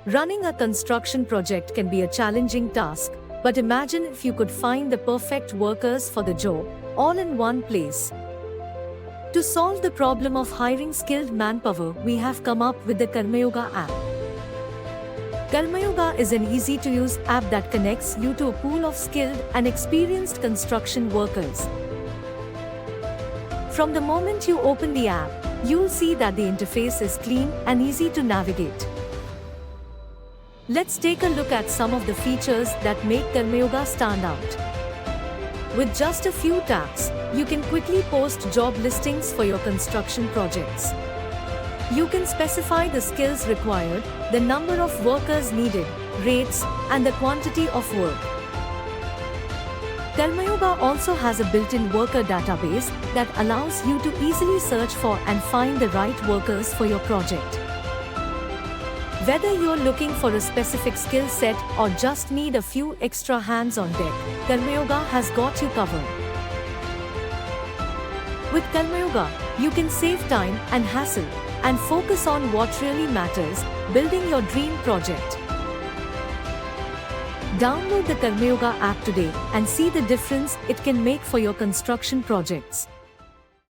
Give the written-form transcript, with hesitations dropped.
Running a construction project can be a challenging task, but imagine if you could find the perfect workers for the job, all in one place. To solve the problem of hiring skilled manpower, we have come up with the Karmayoga app. Karmayoga is an easy-to-use app that connects you to a pool of skilled and experienced construction workers. From the moment you open the app, you'll see that the interface is clean and easy to navigate. Let's take a look at some of the features that make Karmayoga stand out. With just a few taps, you can quickly post job listings for your construction projects. You can specify the skills required, the number of workers needed, rates, and the quantity of work. Karmayoga also has a built-in worker database that allows you to easily search for and find the right workers for your project. Whether you're looking for a specific skill set or just need a few extra hands on deck, Karmayoga has got you covered. With Karmayoga, you can save time and hassle and focus on what really matters, building your dream project. Download the Karmayoga app today and see the difference it can make for your construction projects.